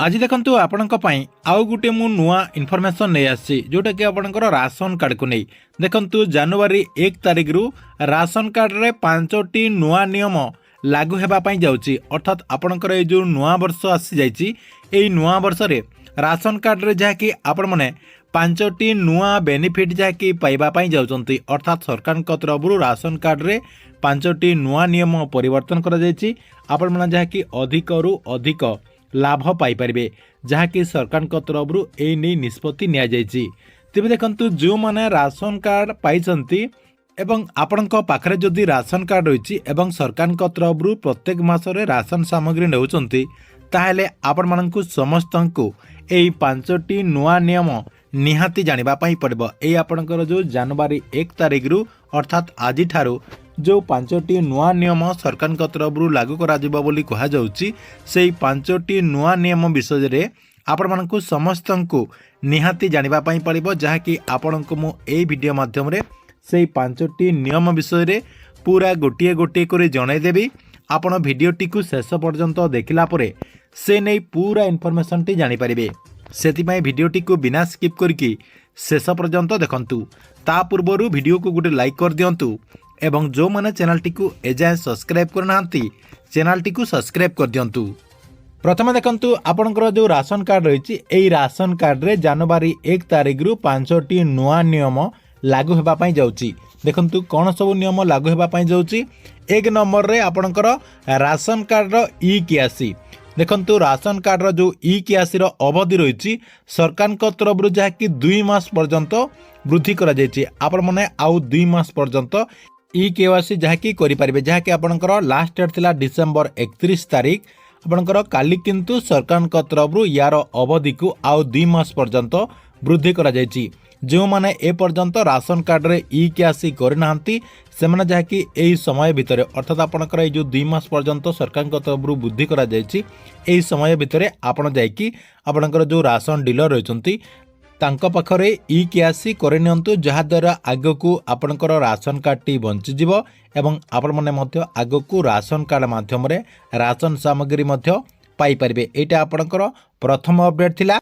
आज देखंतु आपणक पई आउ गुटे मु नुआ इनफॉरमेशन नै आसी जोटा कि आपणकर राशन कार्ड को नै देखंतु जनवरी 1 तारिख रु राशन कार्ड रे 5टी नुआ नियम लागू हेबा पई जाउची। अर्थात आपणकर ए जो नुआ वर्ष आसी जाइची एई नुआ वर्ष रे राशन कार्ड रे जहा कि आपण माने 5टी नुआ बेनिफिट जहा कि पाइबा पई जाउचंती। अर्थात सरकार को तरफ रु राशन कार्ड रे 5टी नुआ नियम परिवर्तन करा जाइची। आपण माने जहा कि अधिक रु अधिक लाभ पाइपर जहाँकि सरकार तरफ ए निष्पत्ति नि तेज देखु जो मैंने राशन कार्ड पाई एवं आपण पाखे जदि राशन कार्ड रही सरकार तरफ प्रत्येक मासरे राशन सामग्री नौकरी ताहले आपण मानकु समस्त को यही 5टी नुआ नियम निहाती जानापी पड़ो। यही आपणकर जो जनवरी 1 तारिख रु अर्थात आज ठारू जो 5टी नुआ नियम सरकार तरफ लागू कहुच्छी से 5टी नुआ नियम विषय रे आपण मानकु समस्त को निहाती जानापी पड़ो जहाँकि आपण को मु ए वीडियो माध्यम से 5टी नियम विषय रे पूरा गोटे गोटे कर जनईदेवी। आपण वीडियोटी को शेष पर्यंत देखला परे से नहीं पूरा इनफॉरमेशन टी जानी पारिबे। सेतिपई वीडियोटी को बिना स्किप करके शेष पर्यंत देखंतु। ता पूर्वरु वीडियो को गोटे लाइक कर दियंतु एवं जो माने चैनल टी को एजाए सब्सक्राइब करनांती चैनल टी को सब्सक्राइब कर दियंतु। प्रथम देखंतु आपनकर जो राशन कार्ड रही एई राशन कार्ड रे जनवरी 1 तारिख रु 5टी नुआ नियम लागू हेबा पई जाउची। देखंतु कौन सब नियम लागू हेबा पई जाउची। 1 नंबर रे आपनकर राशन कार्ड रो ई-81 देखंतु राशन कार्ड रो जो ई-81 रो अवधि रही सरकार को तरफ जहा कि 2 मास पर्यंत वृद्धि करा जायछि। आपण माने आउ 2 मास पर्यंत ई-KYC जहा कि करि परिबे जहा कि आपनकर लास्ट डेट थिला डिसेंबर 31 तारिख आपनकर काली किंतु सरकार को तरफ यार अवधि को आउ 2 मास पर्यंत वृद्धि करा जायछि। जो माने ए पर्यंत राशन कार्ड रे ई-KYC करनांती सेमाने जहा कि एई समय भितरे अर्थात आपनकर ए जो 2 मास पर्यंत सरकार को तरफ वृद्धि करा जायछि एई समय भितरे आपण जाय कि आपनकर जो राशन डीलर रहिसंती तांको पाखरे ई-KYC करनियंतु जहा द्वारा आगो को आपनकर राशन कार्ड टी बंची जिवो एवं आपण माने मध्य आगो को राशन कार्ड माध्यम रे राशन सामग्री मध्य पाई परिबे। एटा आपनकर प्रथम अपडेट थिला।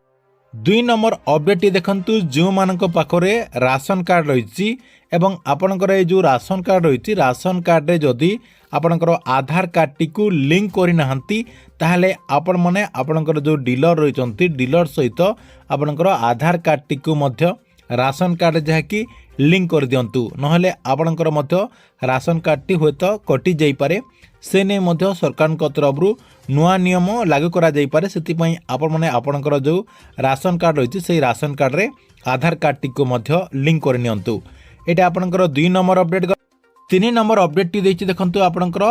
2 नंबर अपडेट टी देखंतु जो मानक पाखरे राशन कार्ड रही एवं आपनकर ए जो राशन कार्ड रही राशन कार्ड रे जदि आपनकर आधार कार्ड टी को लिंक करि नहंती ताहले आपण माने आपनकर जो डीलर रहिसंती डीलर सहित आपनकर आधार कार्ड टी को मध्य राशन कार्ड जहा कि लिंक कर दियंतु नहले आपनकर मध्य राशन कार्ड टी होतो कटि जाई पारे से ने मध्य सरकार को तरफ नुआ नियम लागू करा जाई पारे। सेति आपण माने आपनकर जो राशन कार्ड रही से राशन कार्ड रे आधार कार्ड टी को मध्य लिंक कर नियंतु। एटा आपनकर 2 number update. 3 number update T देखि देखंतु आपनकर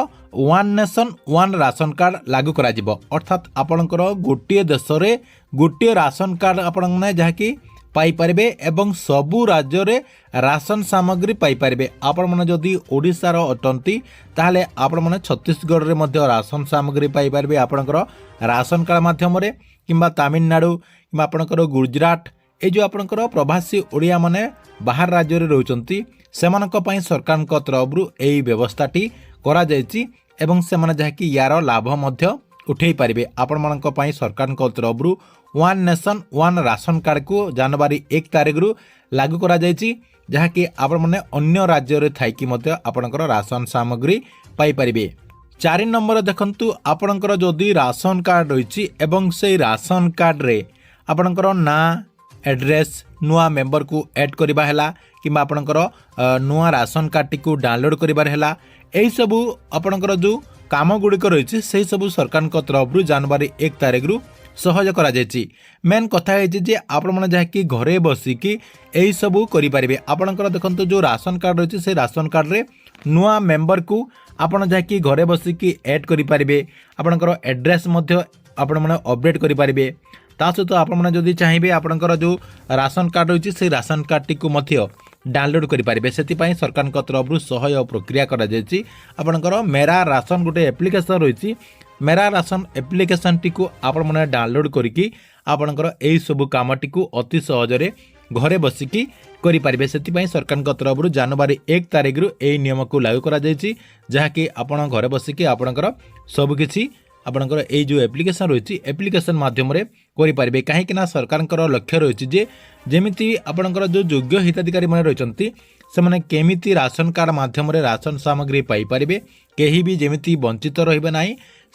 1 नेशन 1 राशन कार्ड लागू करा जिवो। अर्थात आपनकर गोटे देश रे गोटे राशन कार्ड आपण माने जहा कि पाई परिबे एवं सबु राज्य रे राशन सामग्री पाई परिबे। आपण माने जदि ओडिसा रो अटंती ताहले आपण माने छत्तीसगढ़ रे मध्य राशन सामग्री पाई परिबे आपनकर राशन कार्ड माध्यम रे किंबा तमिलनाडु किंबा आपनकर गुजरात ए जो आपनकर प्रवासी ओडिया माने बाहर राज्य रे रहउचंती सेमानक पई सरकार को तरफ एई व्यवस्थाटी करा जायछि एवं सेमाने जहा कि यार लाभ मध्य उठेई पारिबे। आपण मानक पई सरकार को तरफ 1 नेशन 1 राशन कार्ड को जनवरी 1 तारिख रु लागू करा जायछि जहा कि आपण माने अन्य राज्य रे थाई कि मध्य आपनकर राशन सामग्री पाई परिबे। 4 नंबर देखंतु आपनकर जदि राशन कार्ड रहिछि एवं से राशन कार्ड रे आपनकर ना एड्रेस नुआ मेंबर को ऐड करबा हैला किबा आपनकर नुआ राशन कार्ड टी को डाउनलोड करबार हैला एई सबु आपनकर जो काम गुड़िक रही से सबू सरकार को तरफ जनवरी 1 तारिख रु सहज करा जायछि। मेन कथा है जे आपण माने जहा कि घरे बसिकी एई सबू करि परिबे। आपनकर देखंतु जो राशन कार्ड रही से राशन कार्ड रे नुआ मेंबर को आपण जहा कि घरे बसिकी ऐड करि परिबे। आपनकर एड्रेस मध्य आपण माने अपडेट करि परिबे। ता सहित आपण माने जदि चाहिबे आपनकर जो राशन कार्ड रही से राशन कार्ड टी को मध्य डाउनलोड करि परिबे। सेति पई सरकार को तरफ सहज प्रक्रिया करा जायछि। आपनकर मेरा राशन गोटे एप्लिकेशन रही मेरा राशन एप्लिकेशन टी को आपण माने डाउनलोड करिकी आपनकर एई सब काम टी को अति सहज रे घरे बसिकी करि परिबे। सेति पई सरकार को तरफ जनवरी 1 तारिख रु एई नियम को लागू करा जायछि जहा कि आपण घरे बसिकी आपनकर सब किछि आपणकर ये जो एप्लिकेशन रही एप्लिकेशन माध्यम करें कहीं सरकार लक्ष्य रही जे जमी आपणकर जो योग्य हिताधिकारी मैंने रही से केमिति राशन कार्ड माध्यम राशन सामग्री पाइपर कहीं भी जमी वंचित रही ना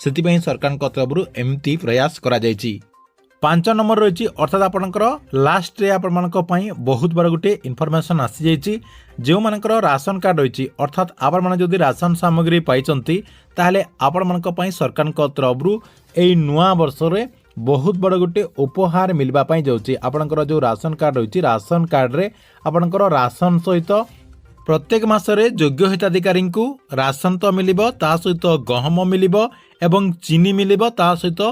से सरकार तरफ एमती प्रयास करा जायछि। 5 नंबर रही अर्थात आपणकर लास्ट आपण बहुत बड़ गोटे इनफर्मेशन आसी जाइए जो मानकर राशन कार्ड रही अर्थात आपण मैंने जदि राशन सामग्री पाई ताहले आपण मानक सरकार तरफ यही नुआ वर्ष रे बहुत बड़ गोटे उपहार मिलवा जाऊँगी। आपणकर जो राशन कार्ड रही राशन कार्ड रे आपणकर राशन सहित प्रत्येक मासरे योग्य हिताधिकारी को राशन तो मिलिबो ता सहित गहम मिलिबो एवं चीनी मिलिबो ता सहित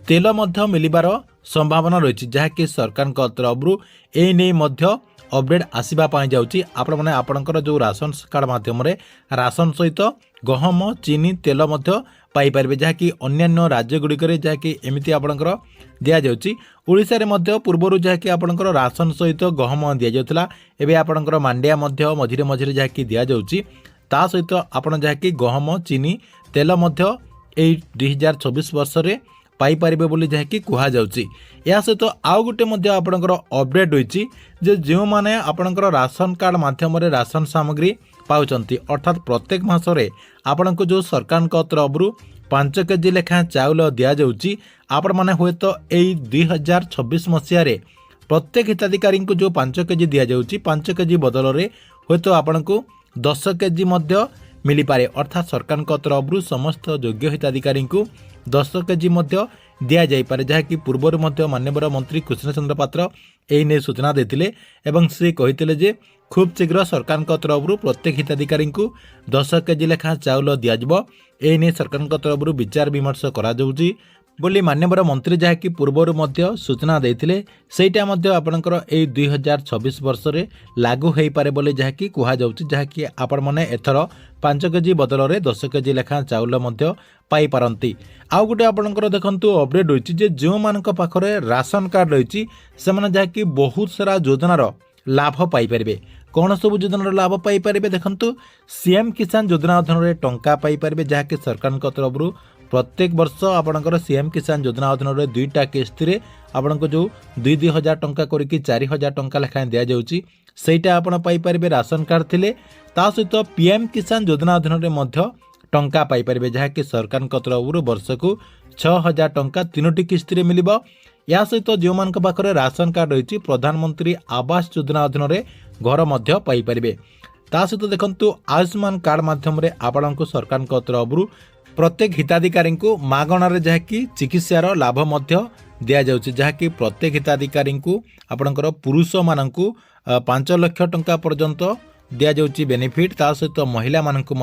तेल मध्य मिलिबार संभावना रही जहाँकि सरकार तरफ ए नहीं मध्य अपडेट आसवा जाऊँगी। आपण मैंने आपणकर जो राशन कार्ड माध्यम राशन सहित गहम चीनी तेल पाइपर जहाँकि अन्य राज्य गुड़िक जहाँकि एमती आपणकर दि जाऊँगी। ओडिशा रे मध्य पूर्वर जहाँकि आपणकर राशन सहित गहम दि जाउथला एबे आपणकर मांडिया मध्य मझिरे मझिरे जहाँकि दि जाऊँगी ता सहित आपण जहाँकि गहम चीनी तेल मध्य एई 2024 वर्ष रे पाइपर बोली जहाँकि कह जाऊँगी। या सहित आउ गोटे आपणकर अपडेट होइछि जे जो माने आपणकर राशन कार्ड माध्यम राशन सामग्री पाउचंती अर्थात प्रत्येक मासरे आपनको जो सरकार तरफ 5 केजी लेखा चाउल दि जाऊँगी। आपण मैंने हुए तो यही 2026 मसीह प्रत्येक हिताधिकारी को जो 5 केजी दि जाऊँगी 5 केजी बदल में हुए तो आपन को 10 केजी मिली पारे अर्थात सरकार तरफ समस्त योग्य हिताधिकारी को 10 केजी दि जापे जहाँकि पूर्वर माननीय मंत्री कृष्ण चंद्र पात्र यही सूचना देते एवं से कहते जे खूब शीघ्र सरकार तरफ प्रत्येक हिताधिकारी को 10 केजी लेखा चाउल दिज्व एने सरकार तरफ विचार विमर्श करा जाउची बोली माननीय मंत्री जहाँकि पूर्वर सूचना देते सेटा आपणकर यही 2026 वर्ष रे लागू हो पारे बोले जहाँकि कह जहाँकि आपण मैंने एथर 5 केजी बदल में 10 केजी लेखा चाउल पाई पारंती। आउ गोटे आपणकर देखंतु अपडेट होइछि जे जो मानक पाखरे राशन कार्ड रही से जहाँकि बहुत सारा योजनार लाभ पाइपर कौन सब योजनार लाभ पाइपर देखंतु सीएम किसान योजना अधीन टंका पाइपर जहाँकि सरकार तरफ प्रत्येक वर्ष आपणकर सीएम किसान योजना अधीन 2टा किस्ती रे आपनको जो 2,000 टंका करके 4,000 टंका लेखाएं दि जाऊँगी सेटा आपण पाइपर राशन कार्ड थिले ता सहित पीएम किसान योजना अधीन टंका पाइपर जहाँकि सरकार तरफ वर्ष को 6,000 टंका 3टी किस्ती रे मिलिबो। या सहित जो मान पाखरे राशन कार्ड रही प्रधानमंत्री आवास योजना अधीन घर मध्य पाइपर ता सहित देखंतु आयुष्मान कार्ड माध्यम आपण को सरकार तरफ प्रत्येक हिताधिकारी को मागणार जहाँकि चिकित्सार लाभ दि जाउछि जहाँकि प्रत्येक हिताधिकारी को आपणकर पुरुष मानकु 5 लाख टंका पर्यंत दि जाउछि बेनिफिट ता सहित महिला मानकु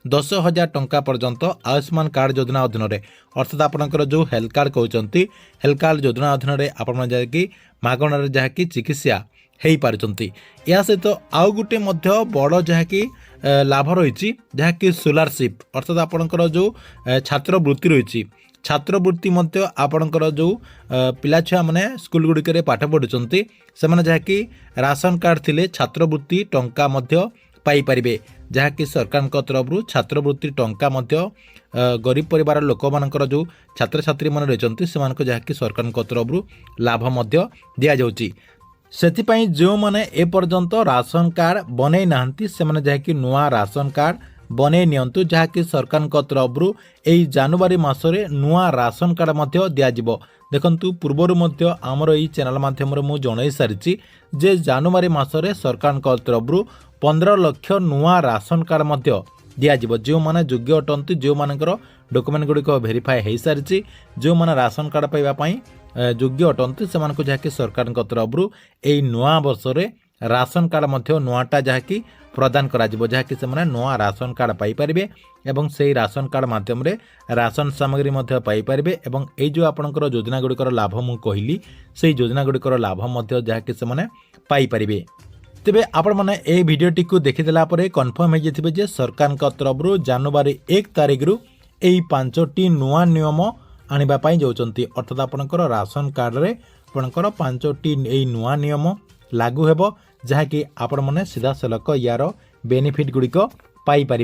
10,000 टंका पर्यंत आयुष्मान कार्ड योजना अधीन अर्थात आपणकर जो हेल्थ कार्ड कहते हेल्थ कार्ड योजना अधीन आपण जहाँकि मागणार जहाँकि चिकित्सा हो पार्टी। या सहित आउ गोटे बड़ जहाँकि लाभ रही जहाँकि स्कॉलरशिप अर्थात आपणकर जो छात्रवृत्ति रही छात्रवृत्ति आपणकर जो पिला छुआ मैंने स्कूल गुड़िक पाठ पढ़ुंट से जहाँकि राशन कार्ड थिले छात्रवृत्ति टंका पाइपर जहाँकि सरकार तरफ छात्रवृत्ति टंका गरीब परिवार लोक मानकर जो छात्र छात्री मैंने रही से जहाँकि सरकार तरफ लाभ दि जाउछि। सेथिपाई जो माने ए पर्यंत राशन कार्ड बनै नाहंती से माने जहाँकि नुआ राशन कार्ड बनै नियंतु जहाँकि सरकार तरफ यही जनवरी मासरे नुआ राशन कार्ड दिज्व। देखंतु पूर्वर आमर यही चैनल माध्यम मु जणई सारी जे जनवरी मासरे सरकार तरफ 15 लाख नुआ राशन कार्ड दिज्व जो माने योग्य अटंती जो मानकर डॉक्यूमेंट गुड़िक वेरीफाई हो सारी जो माने राशन कार्ड पाइबापी योग्य अटंती से जहाँकि सरकार तरफ यही नुआ वर्ष रे राशन कार्ड नुआटा जहाँकि प्रदान करा जहाँकि से नुआ राशन कार्ड पाइपर एवं से राशन कार्ड माध्यम राशन सामग्री पाइपर एवं ये जो आपंकर योजना गुड़िकर लाभ मु कहली से योजना गुड़िकर लाभ जहाँकि से पाइपर। तेबे आपण मैंने ये भिडटी को देखीदेला कन्फर्म हो जाए सरकार तरफ जनवरी 1 तारिख रु यही 5टी नुआ नियम आने जाऊँच अर्थात आपंकर राशन कार्ड रे आपंकर 5टी यही नुआ नियम लागू हेबो जहाँकि आपण मैंने सीधा सलख यार बेनिफिट गुड़िक पाइपर।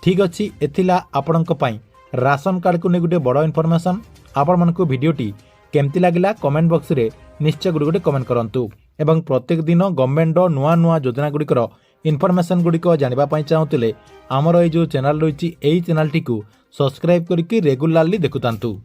ठीक अच्छी एथिला आपणक पई राशन कार्ड को नहीं गोटे बड़ इनफॉरमेशन आपण मानकु वीडियोटी केमती लगिला कमेंट बॉक्स रे निश्चय गोटे कमेंट करंतु एवं प्रत्येक दिन गवर्नमेंट नुआ नुआ योजना गुड़िकर इनफॉरमेशन गुड़िक जानिबा पई चाहुतिले हमर ए जो चैनल रही चैनल टी सब्सक्राइब करके रेगुलारली देखुतांतु।